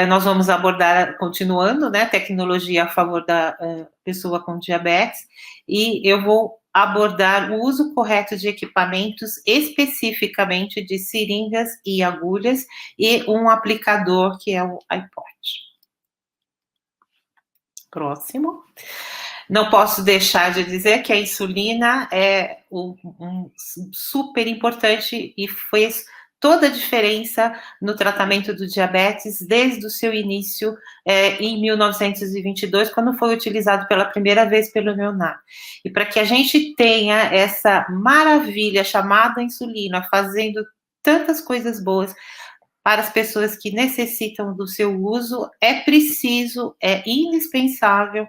Nós vamos abordar, continuando, né, tecnologia a favor da pessoa com diabetes, e eu vou abordar o uso correto de equipamentos, especificamente de seringas e agulhas, e um aplicador, que é o iPod. Próximo. Não posso deixar de dizer que a insulina é super importante e fez toda a diferença no tratamento do diabetes desde o seu início em 1922, quando foi utilizado pela primeira vez pelo neonato. E para que a gente tenha essa maravilha chamada insulina, fazendo tantas coisas boas para as pessoas que necessitam do seu uso, é preciso, é indispensável,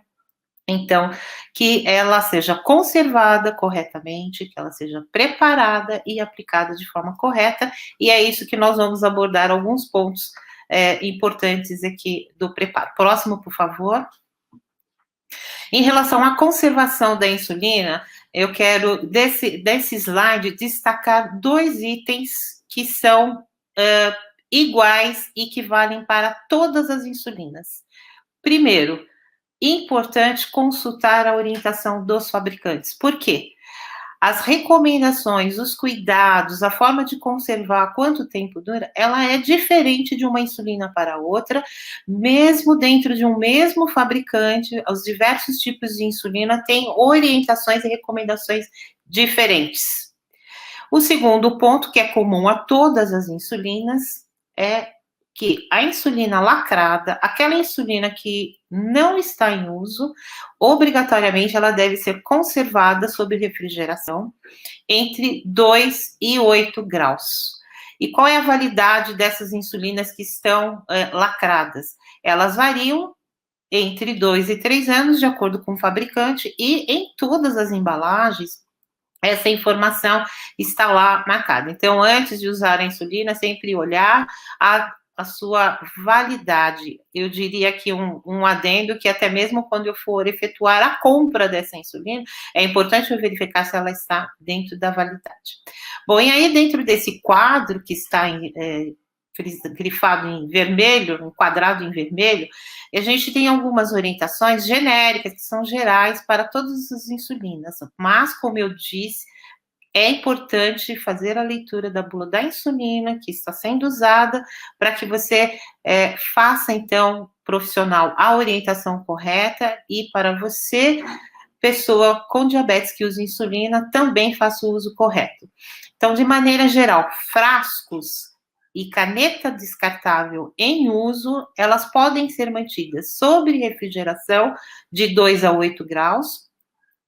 então, que ela seja conservada corretamente, que ela seja preparada e aplicada de forma correta, e é isso que nós vamos abordar alguns pontos importantes aqui do preparo. Próximo, por favor. Em relação à conservação da insulina, eu quero, desse slide, destacar 2 itens que são iguais e que valem para todas as insulinas. Primeiro, importante consultar a orientação dos fabricantes. Por quê? As recomendações, os cuidados, a forma de conservar, quanto tempo dura, ela é diferente de uma insulina para outra, mesmo dentro de um mesmo fabricante, os diversos tipos de insulina têm orientações e recomendações diferentes. O segundo ponto, que é comum a todas as insulinas, é que a insulina lacrada, aquela insulina que não está em uso, obrigatoriamente ela deve ser conservada sob refrigeração entre 2 e 8 graus. E qual é a validade dessas insulinas que estão lacradas? Elas variam entre 2 e 3 anos, de acordo com o fabricante, e em todas as embalagens, essa informação está lá marcada. Então, antes de usar a insulina, sempre olhar a sua validade. Eu diria que um adendo, que até mesmo quando eu for efetuar a compra dessa insulina, é importante eu verificar se ela está dentro da validade. Bom, e aí dentro desse quadro que está grifado em vermelho, enquadrado em vermelho, a gente tem algumas orientações genéricas, que são gerais para todas as insulinas, mas, como eu disse, é importante fazer a leitura da bula da insulina que está sendo usada, para que você faça, então, profissional, a orientação correta, e para você, pessoa com diabetes que usa insulina, também faça o uso correto. Então, de maneira geral, frascos e caneta descartável em uso, elas podem ser mantidas sob refrigeração de 2 a 8 graus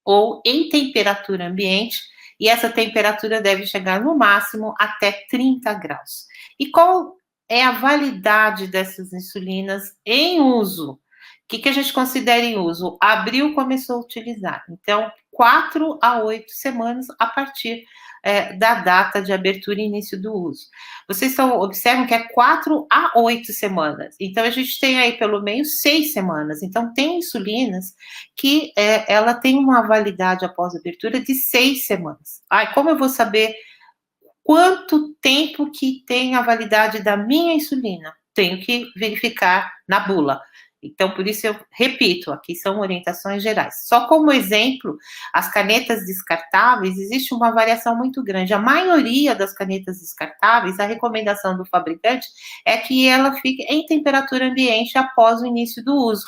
ou em temperatura ambiente, e essa temperatura deve chegar no máximo até 30 graus. E qual é a validade dessas insulinas em uso? O que a gente considera em uso? Abril começou a utilizar, então 4 a 8 semanas a partir da data de abertura e início do uso. Vocês observam que é 4 a 8 semanas. Então, a gente tem aí pelo menos 6 semanas. Então, tem insulinas que ela tem uma validade após a abertura de 6 semanas. Como eu vou saber quanto tempo que tem a validade da minha insulina? Tenho que verificar na bula. Então, por isso eu repito, aqui são orientações gerais. Só como exemplo, as canetas descartáveis, existe uma variação muito grande. A maioria das canetas descartáveis, a recomendação do fabricante é que ela fique em temperatura ambiente após o início do uso.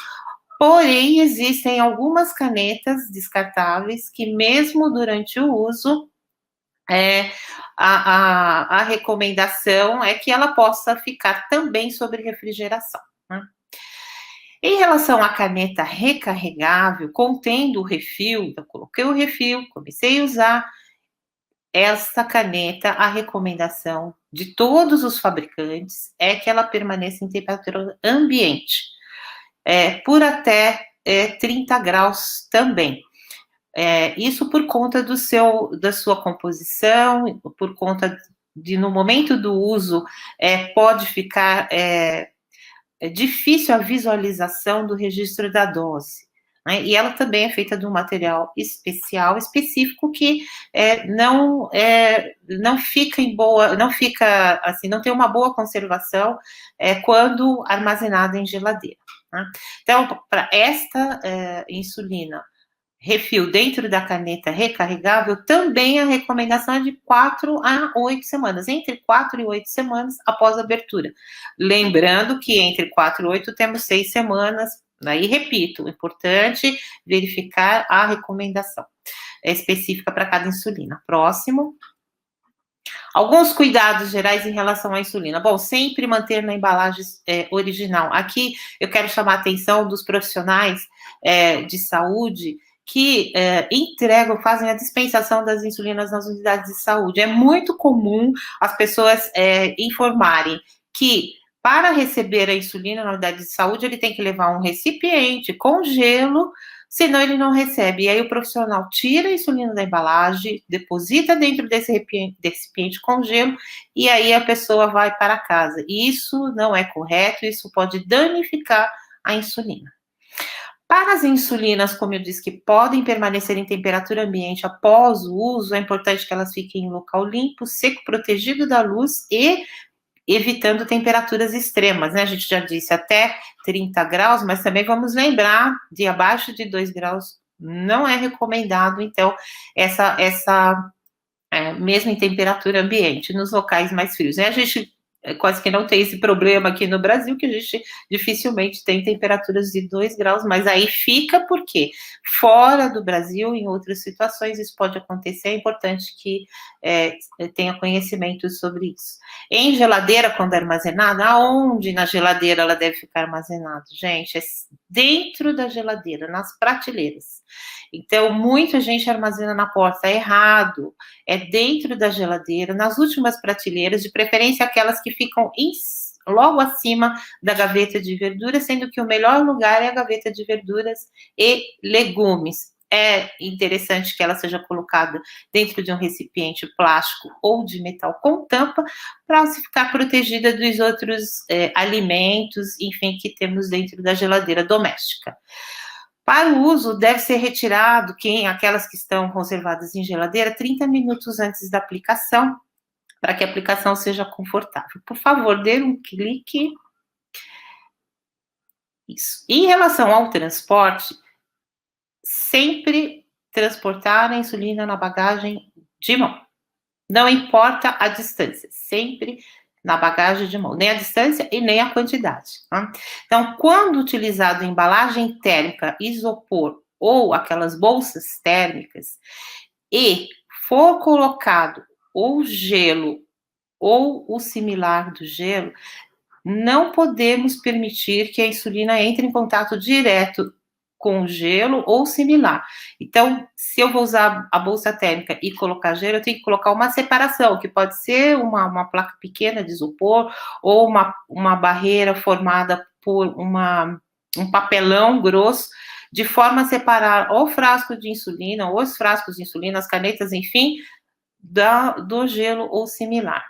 Porém, existem algumas canetas descartáveis que, mesmo durante o uso, a recomendação é que ela possa ficar também sob refrigeração, né? Em relação à caneta recarregável, contendo o refil, eu coloquei o refil, comecei a usar essa caneta, a recomendação de todos os fabricantes é que ela permaneça em temperatura ambiente, por até 30 graus também. Isso por conta da sua composição, por conta de, no momento do uso, pode ficar difícil a visualização do registro da dose. né? E ela também é feita de um material especial, específico, que não fica em boa, não fica assim, não tem uma boa conservação quando armazenada em geladeira. Né? Então, para esta insulina refil dentro da caneta recarregável, também a recomendação é de 4 a 8 semanas, entre 4 e 8 semanas após a abertura. Lembrando que entre 4 e 8 temos 6 semanas, aí repito, importante verificar a recomendação específica para cada insulina. Próximo. Alguns cuidados gerais em relação à insulina. Bom, sempre manter na embalagem original. Aqui eu quero chamar a atenção dos profissionais de saúde que entregam, fazem a dispensação das insulinas nas unidades de saúde. É muito comum as pessoas informarem que para receber a insulina na unidade de saúde, ele tem que levar um recipiente com gelo, senão ele não recebe. E aí o profissional tira a insulina da embalagem, deposita dentro desse recipiente com gelo, e aí a pessoa vai para casa. Isso não é correto, isso pode danificar a insulina. Para as insulinas, como eu disse, que podem permanecer em temperatura ambiente após o uso, é importante que elas fiquem em local limpo, seco, protegido da luz e evitando temperaturas extremas, né? A gente já disse até 30 graus, mas também vamos lembrar de abaixo de 2 graus não é recomendado, então, mesmo em temperatura ambiente, nos locais mais frios. Né? A gente quase que não tem esse problema aqui no Brasil, que a gente dificilmente tem temperaturas de 2 graus, mas aí fica porque fora do Brasil, em outras situações, isso pode acontecer, é importante que tenha conhecimento sobre isso. Em geladeira, quando é armazenada, aonde na geladeira ela deve ficar armazenada? Gente, é dentro da geladeira, nas prateleiras. Então, muita gente armazena na porta, é errado. É dentro da geladeira, nas últimas prateleiras, de preferência aquelas que ficam logo acima da gaveta de verduras, sendo que o melhor lugar é a gaveta de verduras e legumes. É interessante que ela seja colocada dentro de um recipiente plástico ou de metal com tampa, para ficar protegida dos outros alimentos, enfim, que temos dentro da geladeira doméstica. Para o uso, deve ser retirado aquelas que estão conservadas em geladeira 30 minutos antes da aplicação, para que a aplicação seja confortável. Por favor, dê um clique. Isso. Em relação ao transporte, sempre transportar a insulina na bagagem de mão. Não importa a distância, sempre na bagagem de mão, nem a distância e nem a quantidade. Tá? Então, quando utilizado em embalagem térmica, isopor ou aquelas bolsas térmicas, e for colocado ou gelo ou o similar do gelo, não podemos permitir que a insulina entre em contato direto com gelo ou similar. Então, se eu vou usar a bolsa térmica e colocar gelo, eu tenho que colocar uma separação, que pode ser uma placa pequena de isopor ou uma barreira formada por um papelão grosso, de forma a separar o frasco de insulina, ou os frascos de insulina, as canetas, enfim, do gelo ou similar.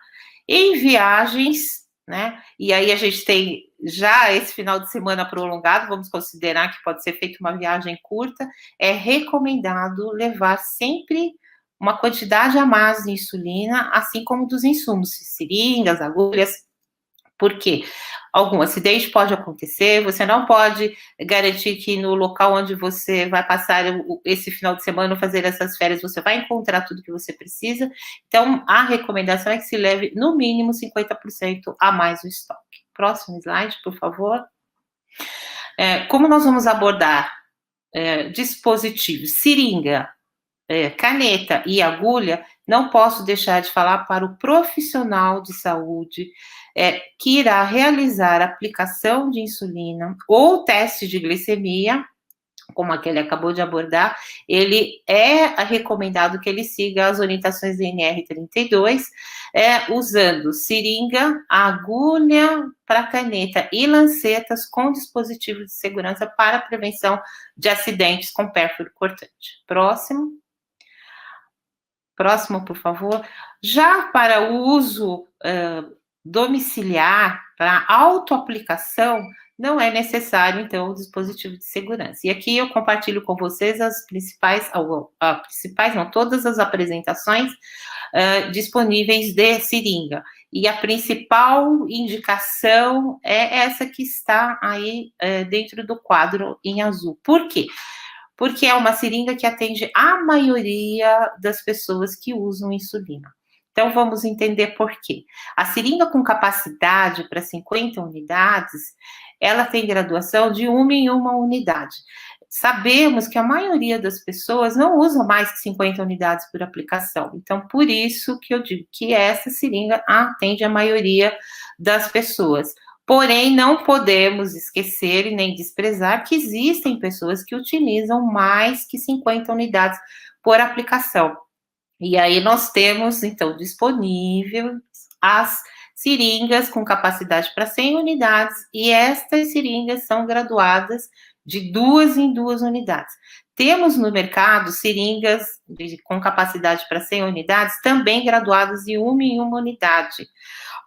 Em viagens, né? E aí a gente tem já esse final de semana prolongado, vamos considerar que pode ser feita uma viagem curta, é recomendado levar sempre uma quantidade a mais de insulina, assim como dos insumos, seringas, agulhas, porque algum acidente pode acontecer, você não pode garantir que no local onde você vai passar esse final de semana, fazer essas férias, você vai encontrar tudo que você precisa. Então, a recomendação é que se leve, no mínimo, 50% a mais o estoque. Próximo slide, por favor. Como nós vamos abordar dispositivos, seringa, caneta e agulha, não posso deixar de falar para o profissional de saúde que irá realizar a aplicação de insulina ou teste de glicemia, como aquele acabou de abordar, ele é recomendado que ele siga as orientações da NR32, usando seringa, agulha para caneta e lancetas com dispositivos de segurança para prevenção de acidentes com pérfuro cortante. Próximo, por favor. Já para o uso domiciliar, para autoaplicação, não é necessário, então, o dispositivo de segurança. E aqui eu compartilho com vocês as principais, não, todas as apresentações disponíveis de seringa. E a principal indicação é essa que está aí dentro do quadro em azul. Por quê? Porque é uma seringa que atende a maioria das pessoas que usam insulina. Então, vamos entender por quê. A seringa com capacidade para 50 unidades, ela tem graduação de 1 em 1 unidade. Sabemos que a maioria das pessoas não usa mais que 50 unidades por aplicação. Então, por isso que eu digo que essa seringa atende a maioria das pessoas. Porém, não podemos esquecer e nem desprezar que existem pessoas que utilizam mais que 50 unidades por aplicação. E aí nós temos, então, disponível as seringas com capacidade para 100 unidades, e estas seringas são graduadas de 2 em 2 unidades. Temos no mercado seringas com capacidade para 100 unidades, também graduadas de 1 em 1 unidade.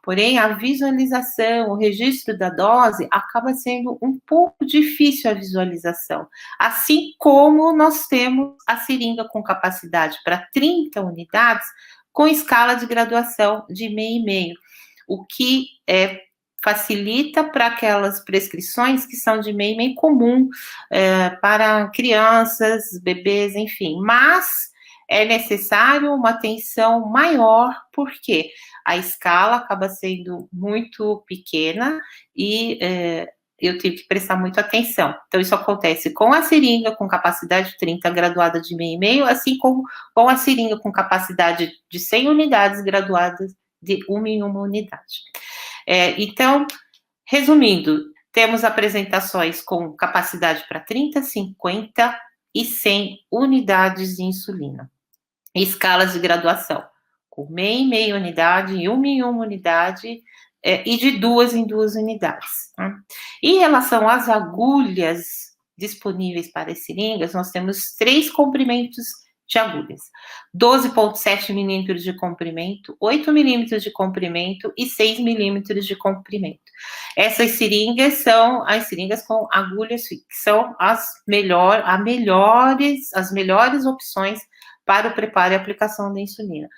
Porém, a visualização, o registro da dose, acaba sendo um pouco difícil a visualização. Assim como nós temos a seringa com capacidade para 30 unidades, com escala de graduação de meio e meio, o que facilita para aquelas prescrições que são de meio e meio comum para crianças, bebês, enfim. Mas é necessário uma atenção maior, porque a escala acaba sendo muito pequena e eu tive que prestar muita atenção. Então, isso acontece com a seringa com capacidade de 30 graduada de meio e meio, assim como com a seringa com capacidade de 100 unidades graduadas de 1 em 1 unidade. Então, resumindo, temos apresentações com capacidade para 30, 50 e 100 unidades de insulina. Escalas de graduação, com meia e meia unidade, 1 em 1 unidade e de 2 em 2 unidades. Tá? Em relação às agulhas disponíveis para as seringas, nós temos 3 comprimentos de agulhas: 12,7 milímetros de comprimento, 8 milímetros de comprimento e 6 milímetros de comprimento. Essas seringas são as seringas com agulhas que são as melhores opções para o preparo e aplicação da insulina.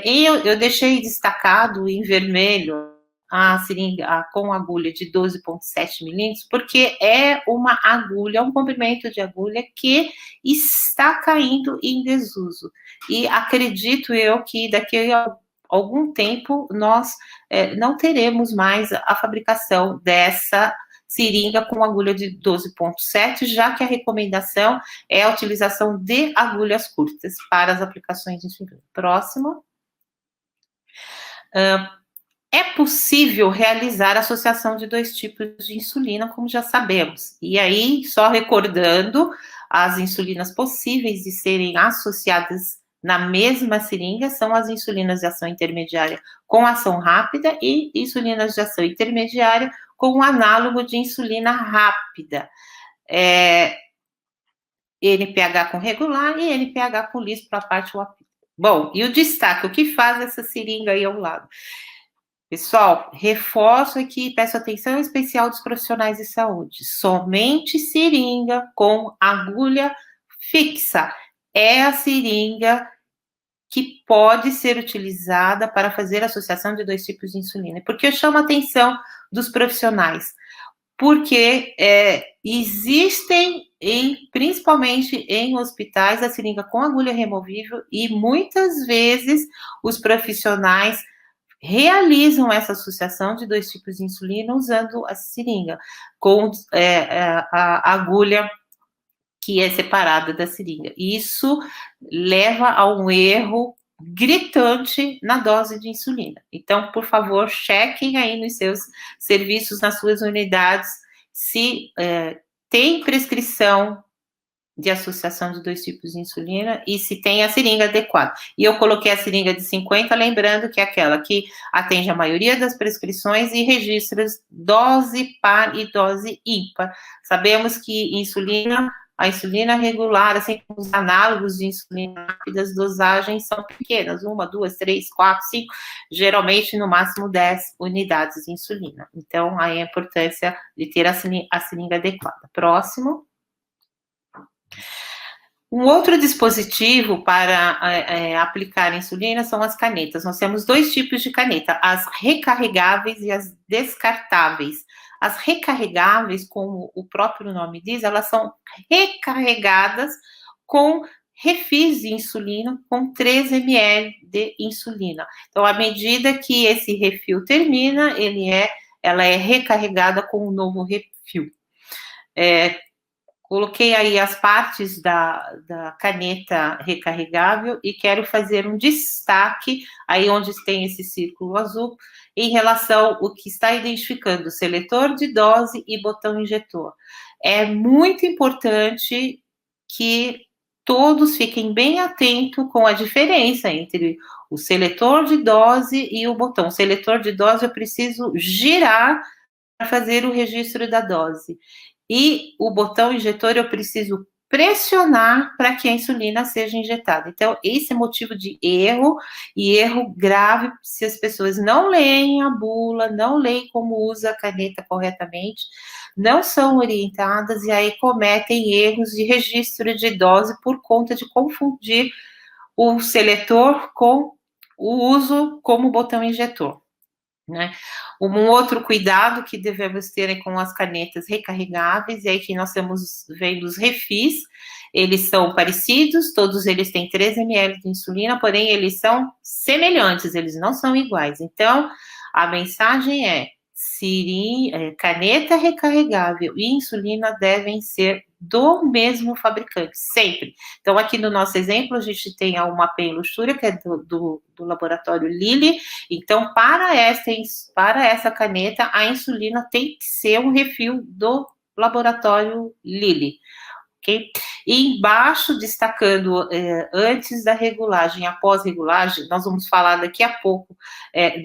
Eu deixei destacado em vermelho a seringa com agulha de 12,7 milímetros, porque é uma agulha, um comprimento de agulha que está caindo em desuso. E acredito eu que daqui a algum tempo nós não teremos mais a fabricação dessa seringa com agulha de 12,7, já que a recomendação é a utilização de agulhas curtas para as aplicações de insulina. Próximo. É possível realizar associação de 2 tipos de insulina, como já sabemos. E aí, só recordando, as insulinas possíveis de serem associadas na mesma seringa são as insulinas de ação intermediária com ação rápida e insulinas de ação intermediária com um análogo de insulina rápida. NPH com regular e NPH com liso para a parte UAP. Bom, e o destaque, o que faz essa seringa aí ao lado? Pessoal, reforço aqui, peço atenção especial dos profissionais de saúde. Somente seringa com agulha fixa é a seringa que pode ser utilizada para fazer associação de 2 tipos de insulina. Por que eu chamo a atenção dos profissionais? Porque existem, principalmente em hospitais, a seringa com agulha removível e muitas vezes os profissionais realizam essa associação de 2 tipos de insulina usando a seringa com a agulha que é separada da seringa. Isso leva a um erro gritante na dose de insulina. Então, por favor, chequem aí nos seus serviços, nas suas unidades, se tem prescrição de associação de 2 tipos de insulina e se tem a seringa adequada. E eu coloquei a seringa de 50, lembrando que é aquela que atende a maioria das prescrições e registra dose par e dose ímpar. Sabemos que insulina A insulina regular, assim como os análogos de insulina rápida, as dosagens são pequenas, 1, 2, 3, 4, 5, geralmente no máximo 10 unidades de insulina. Então, aí a importância de ter a seringa adequada. Próximo. Um outro dispositivo para aplicar insulina são as canetas. Nós temos dois tipos de caneta, as recarregáveis e as descartáveis. As recarregáveis, como o próprio nome diz, elas são recarregadas com refis de insulina, com 3 ml de insulina. Então, à medida que esse refil termina, ela é recarregada com um novo refil. Coloquei aí as partes da caneta recarregável e quero fazer um destaque aí onde tem esse círculo azul em relação ao que está identificando seletor de dose e botão injetor. É muito importante que todos fiquem bem atentos com a diferença entre o seletor de dose e o botão. O seletor de dose eu preciso girar para fazer o registro da dose. E o botão injetor eu preciso pressionar para que a insulina seja injetada. Então, esse é motivo de erro, e erro grave se as pessoas não leem a bula, não leem como usa a caneta corretamente, não são orientadas e aí cometem erros de registro de dose por conta de confundir o seletor com o uso como botão injetor. Né? Um outro cuidado que devemos ter com as canetas recarregáveis, e aí que nós estamos vendo os refis, eles são parecidos, todos eles têm 3 ml de insulina, porém eles são semelhantes, eles não são iguais. Então, a mensagem é, caneta recarregável e insulina devem ser do mesmo fabricante, sempre. Então, aqui no nosso exemplo, a gente tem uma pen luxúria, que é do laboratório Lilly. Então, para essa caneta, a insulina tem que ser um refil do laboratório Lilly. Okay? E embaixo, destacando antes da regulagem, após regulagem, nós vamos falar daqui a pouco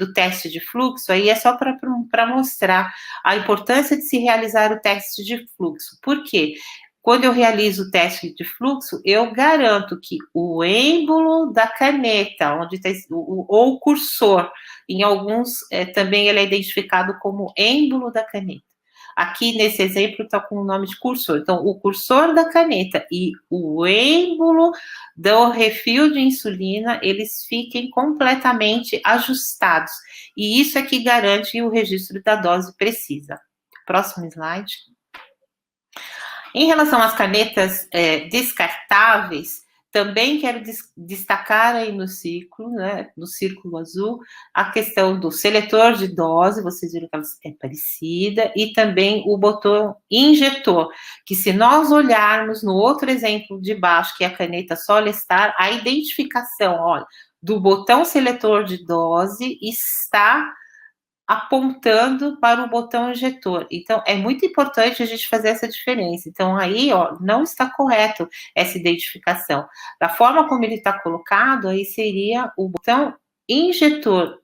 do teste de fluxo, aí é só para mostrar a importância de se realizar o teste de fluxo. Por quê? Quando eu realizo o teste de fluxo, eu garanto que o êmbolo da caneta, onde está ou o cursor, em alguns também ele é identificado como êmbolo da caneta. Aqui nesse exemplo está com o nome de cursor. Então, o cursor da caneta e o êmbolo do refil de insulina, eles fiquem completamente ajustados. E isso é que garante o registro da dose precisa. Próximo slide. Em relação às canetas descartáveis, também quero destacar aí no círculo, né, no círculo azul, a questão do seletor de dose, vocês viram que ela é parecida, e também o botão injetor, que se nós olharmos no outro exemplo de baixo, que é a caneta Solestar, a identificação, olha, do botão seletor de dose está apontando para o botão injetor. Então, é muito importante a gente fazer essa diferença. Então, aí, ó, não está correto essa identificação. Da forma como ele está colocado, aí seria o botão injetor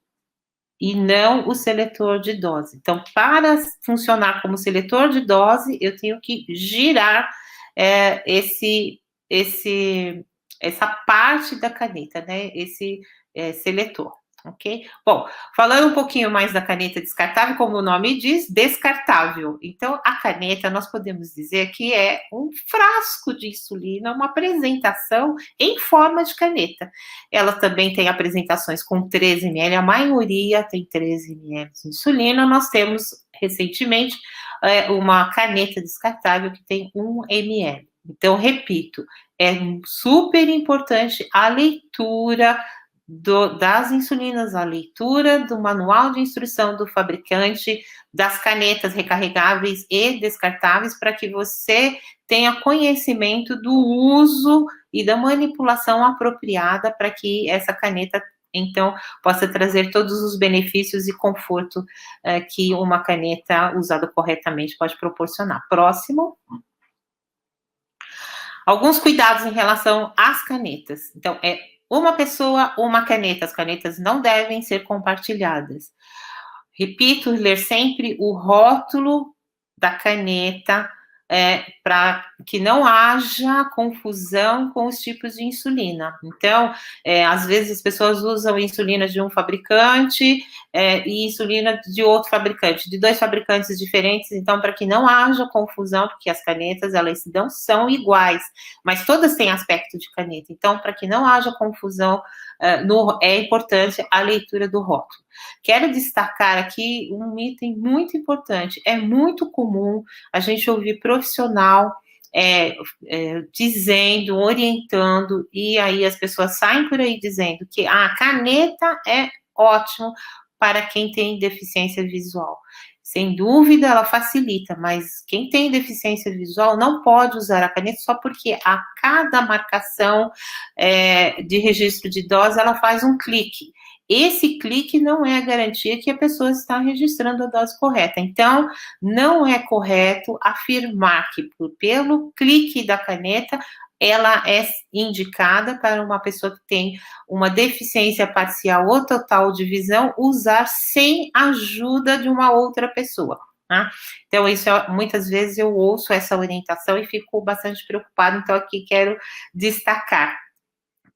e não o seletor de dose. Então, para funcionar como seletor de dose, eu tenho que girar essa parte da caneta, né? Esse seletor. Ok? Bom, falando um pouquinho mais da caneta descartável, como o nome diz, descartável. Então, a caneta, nós podemos dizer que é um frasco de insulina, uma apresentação em forma de caneta. Ela também tem apresentações com 13 ml, a maioria tem 13 ml de insulina. Nós temos, recentemente, uma caneta descartável que tem 1 ml. Então, repito, é super importante a leitura das insulinas, a leitura do manual de instrução do fabricante, das canetas recarregáveis e descartáveis, para que você tenha conhecimento do uso e da manipulação apropriada para que essa caneta, então, possa trazer todos os benefícios e conforto que uma caneta usada corretamente pode proporcionar. Próximo. Alguns cuidados em relação às canetas. Então, uma pessoa, uma caneta. As canetas não devem ser compartilhadas. Repito, ler sempre o rótulo da caneta para que não haja confusão com os tipos de insulina. Então, às vezes as pessoas usam insulina de um fabricante e insulina de outro fabricante, de 2 fabricantes diferentes. Então, para que não haja confusão, porque as canetas, elas não são iguais, mas todas têm aspecto de caneta. Então, para que não haja confusão, é importante a leitura do rótulo. Quero destacar aqui um item muito importante. É muito comum a gente ouvir profissional dizendo, orientando, e aí as pessoas saem por aí dizendo que a caneta é ótimo para quem tem deficiência visual. Sem dúvida, ela facilita, mas quem tem deficiência visual não pode usar a caneta só porque a cada marcação de registro de dose, ela faz um clique. Esse clique não é a garantia que a pessoa está registrando a dose correta. Então, não é correto afirmar que pelo clique da caneta ela é indicada para uma pessoa que tem uma deficiência parcial ou total de visão usar sem ajuda de uma outra pessoa. Tá? Então, isso muitas vezes eu ouço essa orientação e fico bastante preocupada. Então, aqui quero destacar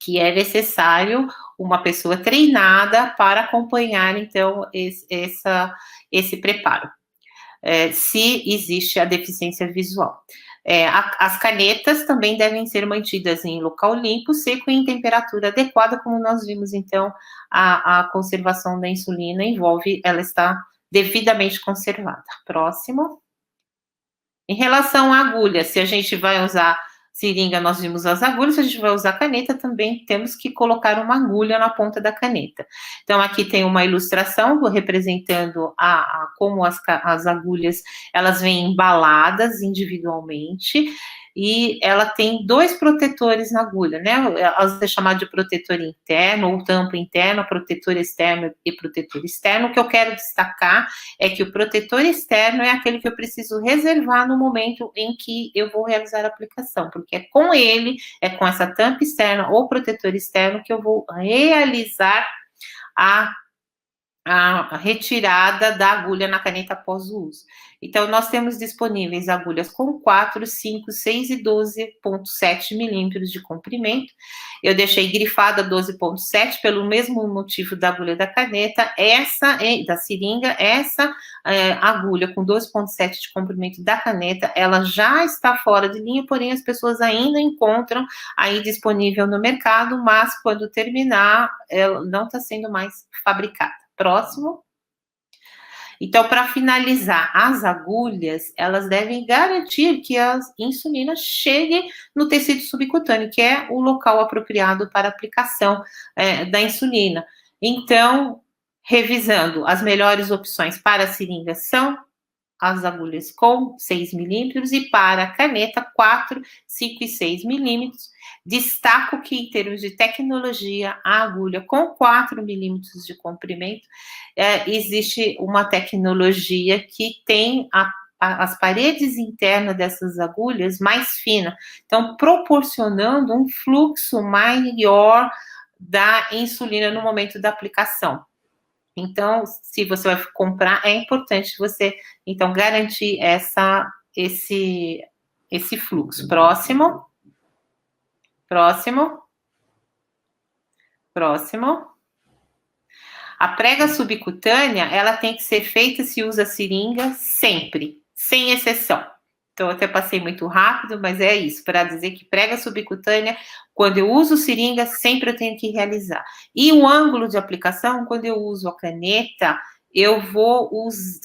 que é necessário uma pessoa treinada para acompanhar, então, esse preparo, se existe a deficiência visual. As canetas também devem ser mantidas em local limpo, seco e em temperatura adequada, como nós vimos, então, a conservação da insulina envolve, ela está devidamente conservada. Próximo. Em relação à agulha, se a gente vai usar seringa, nós vimos as agulhas, se a gente vai usar caneta, também temos que colocar uma agulha na ponta da caneta. Então, aqui tem uma ilustração representando como as agulhas, elas vêm embaladas individualmente, e ela tem 2 protetores na agulha, né? Às vezes é chamado de protetor interno, ou tampa interna, protetor externo e protetor externo. O que eu quero destacar é que o protetor externo é aquele que eu preciso reservar no momento em que eu vou realizar a aplicação, porque é com ele, é com essa tampa externa ou protetor externo que eu vou realizar a retirada da agulha na caneta após o uso. Então, nós temos disponíveis agulhas com 4, 5, 6 e 12,7 milímetros de comprimento. Eu deixei grifada 12,7 pelo mesmo motivo da agulha da caneta. Da seringa, essa agulha com 12,7 de comprimento da caneta, ela já está fora de linha, porém as pessoas ainda encontram aí disponível no mercado, mas quando terminar, ela não está sendo mais fabricada. Próximo. Então, para finalizar, as agulhas, elas devem garantir que a insulina chegue no tecido subcutâneo, que é o local apropriado para aplicação da insulina. Então, revisando, as melhores opções para a seringa são as agulhas com 6 milímetros e para a caneta 4, 5 e 6 milímetros. Destaco que, em termos de tecnologia, a agulha com 4 milímetros de comprimento, existe uma tecnologia que tem as paredes internas dessas agulhas mais finas, então proporcionando um fluxo maior da insulina no momento da aplicação. Então, se você vai comprar, é importante você, então, garantir esse fluxo. Próximo. A prega subcutânea, ela tem que ser feita se usa seringa sempre, sem exceção. Então, eu até passei muito rápido, mas é isso, para dizer que prega subcutânea, quando eu uso seringa, sempre eu tenho que realizar. E o ângulo de aplicação, quando eu uso a caneta,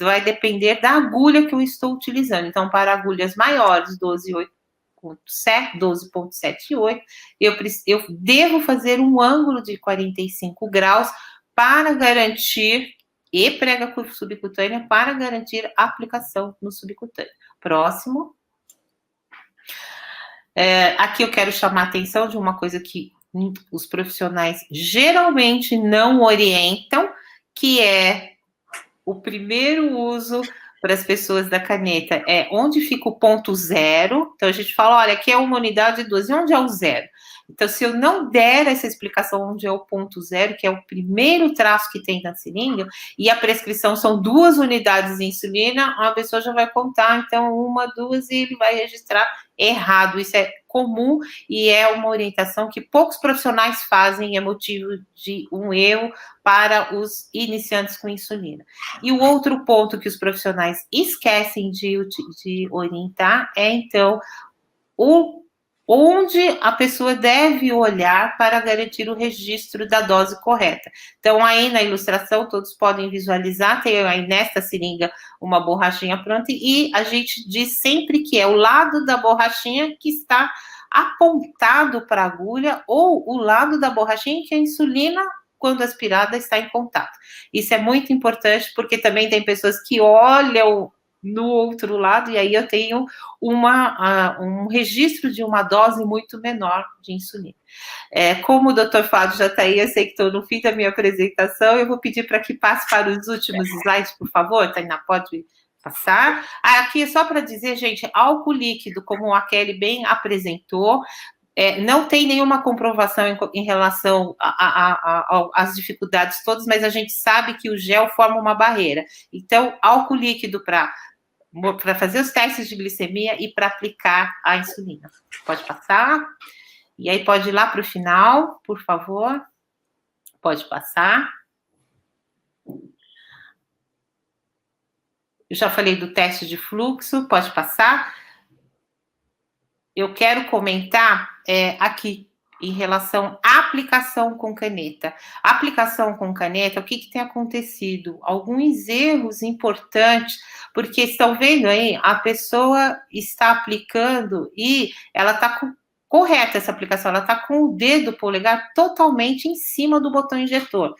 vai depender da agulha que eu estou utilizando. Então, para agulhas maiores, 12,7 e 8, eu devo fazer um ângulo de 45 graus para garantir, e prega subcutânea, para garantir a aplicação no subcutâneo. Próximo. Aqui eu quero chamar a atenção de uma coisa que os profissionais geralmente não orientam, que é o primeiro uso para as pessoas da caneta, onde fica o ponto zero. Então, a gente fala, olha, aqui é uma unidade de 12, onde é o zero? Então, se eu não der essa explicação onde é o ponto zero, que é o primeiro traço que tem na seringa, e a prescrição são 2 unidades de insulina, a pessoa já vai contar, então, 1, 2, e ele vai registrar errado. Isso é comum e é uma orientação que poucos profissionais fazem, é motivo de um erro para os iniciantes com insulina. E o outro ponto que os profissionais esquecem de orientar é, então, onde a pessoa deve olhar para garantir o registro da dose correta. Então, aí na ilustração, todos podem visualizar, tem aí nesta seringa uma borrachinha pronta, e a gente diz sempre que é o lado da borrachinha que está apontado para a agulha, ou o lado da borrachinha que a insulina, quando aspirada, está em contato. Isso é muito importante, porque também tem pessoas que olham no outro lado, e aí eu tenho um registro de uma dose muito menor de insulina. Como o doutor Fábio já está aí, eu sei que estou no fim da minha apresentação, eu vou pedir para que passe para os últimos slides, por favor. Tainá, pode passar. Aqui é só para dizer, gente, álcool líquido, como a Kelly bem apresentou, não tem nenhuma comprovação em relação às dificuldades todas, mas a gente sabe que o gel forma uma barreira. Então, álcool líquido para fazer os testes de glicemia e para aplicar a insulina. Pode passar. E aí pode ir lá para o final, por favor. Pode passar. Eu já falei do teste de fluxo, pode passar. Eu quero comentar aqui em relação à aplicação com caneta. A aplicação com caneta, o que tem acontecido? Alguns erros importantes, porque estão vendo aí, a pessoa está aplicando e ela está correta essa aplicação, ela está com o dedo polegar totalmente em cima do botão injetor.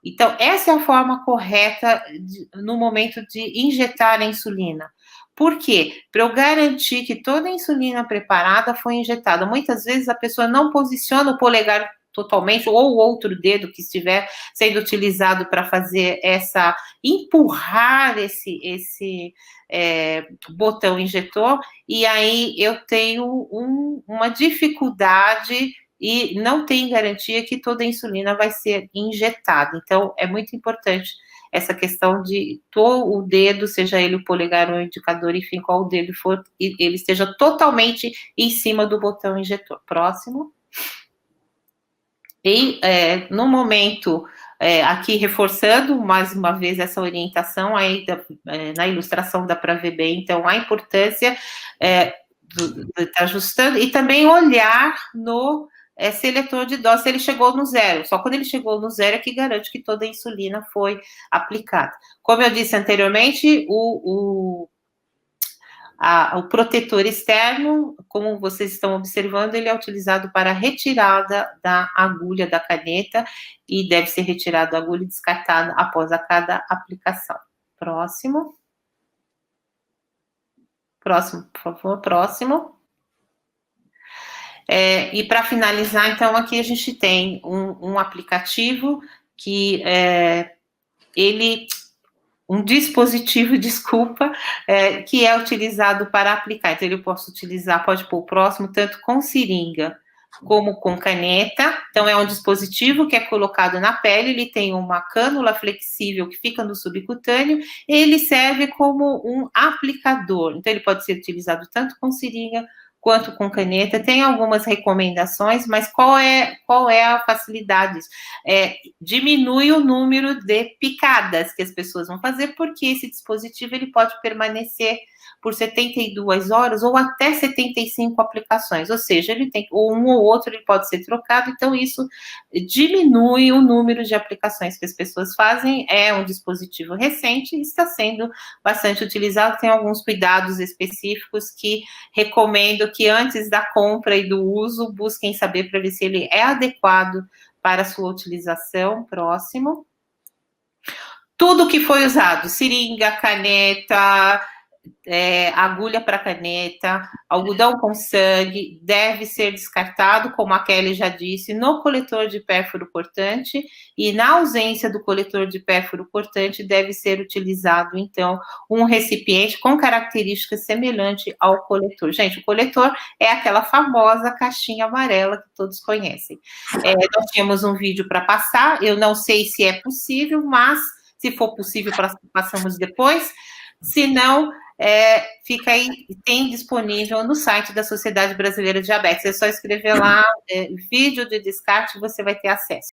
Então, essa é a forma correta no momento de injetar a insulina. Por quê? Para eu garantir que toda a insulina preparada foi injetada. Muitas vezes a pessoa não posiciona o polegar totalmente, ou o outro dedo que estiver sendo utilizado para fazer empurrar esse botão injetor, e aí eu tenho uma dificuldade e não tem garantia que toda a insulina vai ser injetada. Então, é muito importante essa questão de o dedo, seja ele o polegar ou o indicador, enfim, qual o dedo for, ele esteja totalmente em cima do botão injetor. Próximo. E no momento, aqui reforçando mais uma vez essa orientação, aí na ilustração dá para ver bem, então, a importância de estar ajustando, e também olhar no seletor de dose, se ele chegou no zero. Só quando ele chegou no zero é que garante que toda a insulina foi aplicada. Como eu disse anteriormente, o protetor externo, como vocês estão observando, ele é utilizado para a retirada da agulha da caneta, e deve ser retirada a agulha e descartada após cada aplicação. Próximo. Próximo, por favor, próximo. E para finalizar, então, aqui a gente tem um aplicativo que um dispositivo, desculpa, que é utilizado para aplicar. Então, ele pode pôr o próximo, tanto com seringa como com caneta. Então, é um dispositivo que é colocado na pele, ele tem uma cânula flexível que fica no subcutâneo, e ele serve como um aplicador. Então, ele pode ser utilizado tanto com seringa quanto com caneta. Tem algumas recomendações, mas qual é a facilidade? Diminui o número de picadas que as pessoas vão fazer, porque esse dispositivo ele pode permanecer por 72 horas ou até 75 aplicações, ou seja, ele tem, ou um ou outro ele pode ser trocado, então isso diminui o número de aplicações que as pessoas fazem. É um dispositivo recente e está sendo bastante utilizado, tem alguns cuidados específicos que recomendo que antes da compra e do uso, busquem saber para ver se ele é adequado para a sua utilização. Próximo. Tudo que foi usado, seringa, caneta, agulha para caneta, algodão com sangue, deve ser descartado, como a Kelly já disse, no coletor de pérfuro cortante, e na ausência do coletor de pérfuro cortante, deve ser utilizado, então, um recipiente com características semelhantes ao coletor. Gente, o coletor é aquela famosa caixinha amarela que todos conhecem. Nós tínhamos um vídeo para passar, eu não sei se é possível, mas se for possível, passamos depois. Se não, fica aí, tem disponível no site da Sociedade Brasileira de Diabetes. É só escrever lá, vídeo de descarte, você vai ter acesso.